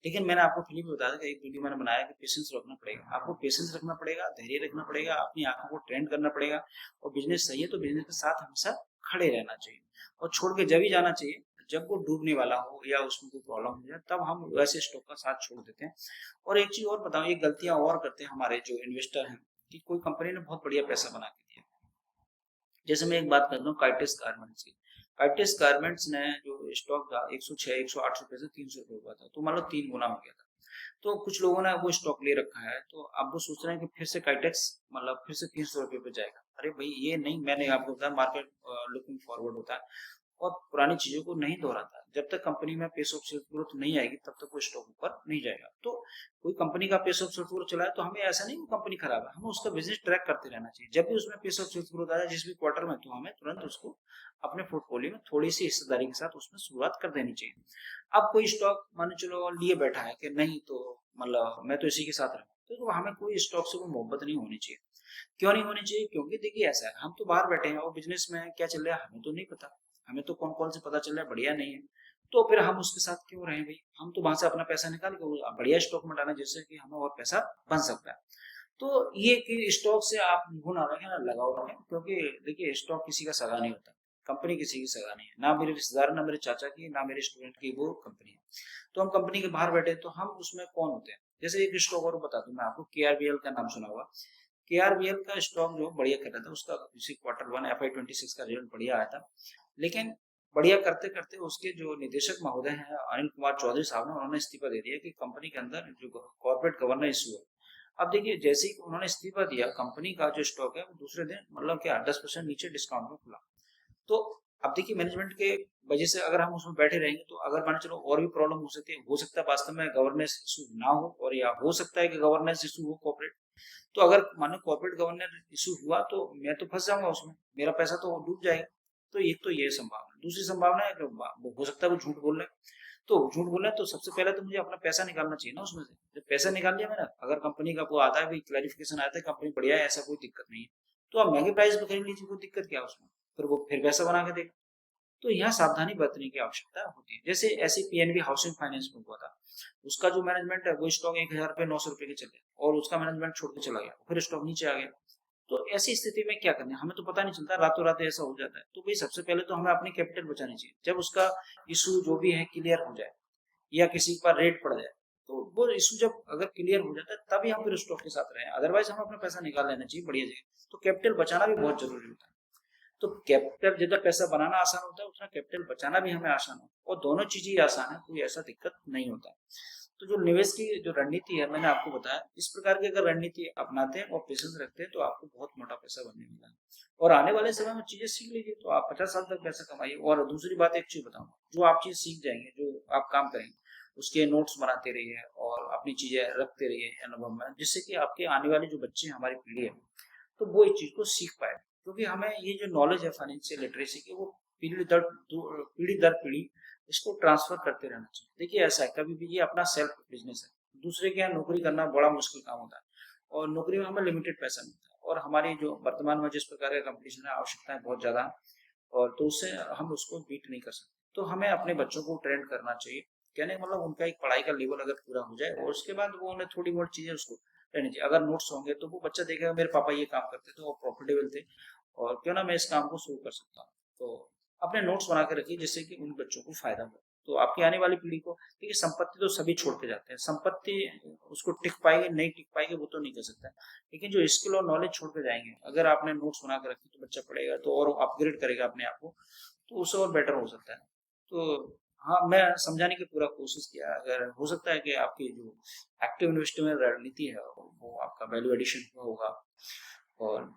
लेकिन मैंने आपको फिर भी बताया कि एक वीडियो मैंने बनाया कि पेशेंस रखना पड़ेगा, आपको पेशेंस रखना पड़ेगा, धैर्य रखना पड़ेगा, अपनी आंखों को ट्रेंड करना पड़ेगा, और बिजनेस सही है तो बिजनेस के साथ हमेशा खड़े रहना चाहिए, और छोड़ के जब ही जाना चाहिए जब वो डूबने वाला हो या उसमें कोई प्रॉब्लम हो जाए, तब हम वैसे स्टॉक का साथ छोड़ देते हैं। और एक चीज और बताऊं, ये गलतियां और करते हैं हमारे जो इन्वेस्टर हैं, कि कोई कंपनी ने बहुत बढ़िया पैसा बना के दिया। जैसे मैं एक बात करता हूँ काइटेस गारमेंट्स की। काइटेस गारमेंट्स ने जो स्टॉक था 106 108 रुपए से 300 रुपए हुआ था, तो मतलब 3 गुना हो गया था। तो कुछ लोगों ने वो स्टॉक ले रखा है, तो अब वो सोच रहे हैं कि फिर से काइटेक्स मतलब फिर से 300 रुपए पे जाएगा। अरे भाई ये नहीं, मैंने आपको बताया मार्केट लुकिंग फॉरवर्ड होता है और पुरानी चीजों को नहीं दोहराता। जब तक कंपनी में पेस ऑफ सेल्स ग्रोथ नहीं आएगी तब तक वो स्टॉक ऊपर नहीं जाएगा। तो कोई कंपनी का पेस ऑफ सेल्स ग्रोथ चला है तो हमें ऐसा नहीं वो कंपनी खराब है, हमें उसका बिजनेस ट्रैक करते रहना चाहिए। जब भी उसमें पेस ऑफ सेल्स ग्रोथ आया जिस भी क्वार्टर में, तो हमें तुरंत उसको अपने पोर्टफोलियो में थोड़ी सी हिस्सेदारी के साथ उसमें शुरुआत कर देनी चाहिए। अब कोई स्टॉक मान चलो लिए बैठा है कि नहीं, तो मतलब मैं तो इसी के साथ रहूँ, तो हमें कोई स्टॉक से कोई मोहब्बत नहीं होनी चाहिए। क्यों नहीं होनी चाहिए? क्योंकि देखिए ऐसा है, हम तो बाहर बैठे हैं और बिजनेस में क्या चल रहा है हमें तो नहीं पता, हमें तो कौन कौन से पता चल रहा है बढ़िया नहीं है, तो फिर हम उसके साथ क्यों रहें भाई। हम तो वहां से अपना पैसा निकाल के बढ़िया स्टॉक में डालें, जिससे कि हमें और पैसा बन सकता है। तो ये कि स्टॉक से आप गुण रखें ना लगाओ रखें, क्योंकि देखिए स्टॉक किसी का सगा नहीं होता, कंपनी किसी की सगा नहीं है, ना मेरे रिश्तेदार, ना मेरे चाचा की, ना मेरे स्टूडेंट की वो कंपनी है। तो हम कंपनी के बाहर बैठे तो हम उसमें कौन होते हैं। जैसे एक स्टॉक और बता दूं मैं आपको, KRBL का नाम सुना हुआ। KRBL का स्टॉक जो बढ़िया कर रहा था, उसका इसी क्वार्टर 1 FY26 का रिजल्ट बढ़िया आया था, लेकिन बढ़िया करते करते उसके जो निदेशक महोदय हैं अनिल कुमार चौधरी साहब ने, उन्होंने इस्तीफा दे दिया कि कंपनी के अंदर जो कॉर्पोरेट गवर्नेंस इशू है। अब देखिए जैसे ही उन्होंने इस्तीफा दिया, कंपनी का जो स्टॉक है वो दूसरे दिन मतलब क्या 10% नीचे डिस्काउंट में खुला। तो अब देखिए मैनेजमेंट के वजह से अगर हम उसमें बैठे रहेंगे तो अगर मान चलो और भी प्रॉब्लम हो सकता है वास्तव में गवर्नेंस इशू ना हो, और या हो सकता है कि गवर्नेंस इशू हो कॉर्पोरेट। तो अगर मानो कॉर्पोरेट गवर्नेंस इशू हुआ तो मैं तो फंस जाऊंगा उसमें, मेरा पैसा तो डूब जाएगा। तो एक तो ये संभावना, दूसरी संभावना है कि वो हो सकता है वो झूठ बोल रहे हैं। तो झूठ बोल रहे हैं तो सबसे पहले तो मुझे अपना पैसा निकालना चाहिए ना उसमें से। जब पैसा निकाल लिया मैंने, अगर कंपनी का वो आता है भाई क्लैरिफिकेशन आता है कंपनी बढ़िया है ऐसा कोई दिक्कत नहीं है, तो आप महंगे प्राइस पे खरीद लीजिए, कोई दिक्कत क्या है उसमें। फिर वो फिर पैसा बना के देगा। तो यहाँ सावधानी बरतने की आवश्यकता होती है। जैसे ऐसे पीएनबी हाउसिंग फाइनेंस में हुआ था, उसका जो मैनेजमेंट है वो स्टॉक 1000 रुपये 900 रुपये के चले और उसका मैनेजमेंट छोड़ के चला गया, फिर स्टॉक नीचे आ गया। तो ऐसी स्थिति में क्या करना है, हमें तो पता नहीं चलता, रातों रात ऐसा हो जाता है। तो भाई सबसे पहले तो हमें अपनी कैपिटल बचानी चाहिए। जब उसका इशू जो भी है क्लियर हो जाए या किसी पर रेट पड़ जाए, तो वो इशू जब अगर क्लियर हो जाता है तभी हम फिर स्टॉक के साथ रहें, अदरवाइज हमें अपना पैसा निकाल लेना चाहिए बढ़िया जगह। तो कैपिटल बचाना भी बहुत जरूरी होता है। तो कैपिटल जितना पैसा बनाना आसान होता है उतना कैपिटल बचाना भी हमें आसान होता है, और दोनों चीजें ही आसान है, कोई ऐसा दिक्कत नहीं होता। तो जो निवेश की जो रणनीति है मैंने आपको बताया, इस प्रकार की अगर रणनीति अपनाते हैं और पेशेंस रखते हैं तो आपको बहुत मोटा पैसा बनने मिला है। और आने वाले समय में चीजें सीख लीजिए तो आप 50 साल तक पैसा कमाइए। और दूसरी बात एक चीज बताऊंगा, जो आप चीज सीख जाएंगे, जो आप काम करेंगे उसके नोट्स बनाते रहिए और अपनी चीजें रखते रहिए अनुभव में, जिससे कि आपके आने वाले जो बच्चे हमारी पीढ़ी है तो वो इस चीज को सीख पाए। क्योंकि हमें ये जो नॉलेज है फाइनेंशियल लिटरेसी की, वो पीढ़ी दर पीढ़ी इसको ट्रांसफर करते रहना चाहिए। देखिए ऐसा है, कभी भी ये अपना सेल्फ बिजनेस है, दूसरे के यहाँ नौकरी करना बड़ा मुश्किल काम होता है, और नौकरी में हमें लिमिटेड पैसा मिलता है, और हमारी जो वर्तमान में जिस प्रकार का कंपटीशन है, आवश्यकताएं बहुत ज्यादा है, और तो उससे हम उसको बीट नहीं कर सकते। तो हमें अपने बच्चों को ट्रेन करना चाहिए। कहने का मतलब उनका एक पढ़ाई का लेवल अगर पूरा हो जाए और उसके बाद वो उन्हें थोड़ी बहुत चीजें उसको रहनी चाहिए। अगर नोट्स होंगे तो वो बच्चा देखेगा मेरे पापा ये काम करते थे और प्रॉफिटेबल थे, और क्यों ना मैं इस काम को शुरू कर सकता हूँ। तो अपने नोट्स बना के रखिए जिससे कि उन बच्चों को फायदा हो। तो आपकी आने वाली पीढ़ी को, देखिए संपत्ति तो सभी छोड़ के जाते हैं, संपत्ति उसको टिक पाएगी नहीं टिक पाएगी वो तो नहीं कर सकता, लेकिन जो स्किल और नॉलेज छोड़ के जाएंगे, अगर आपने नोट्स बना के रखे तो बच्चा पढ़ेगा तो और अपग्रेड करेगा अपने आप को, तो उससे और बेटर हो सकता है। तो हाँ, मैं समझाने की पूरा कोशिश किया, अगर हो सकता है कि आपकी जो एक्टिव इन्वेस्टमेंट रणनीति है वो आपका वैल्यू एडिशन होगा। और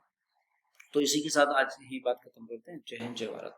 तो इसी के साथ आज ही बात खत्म करते हैं। जय हिंद, जय भारत।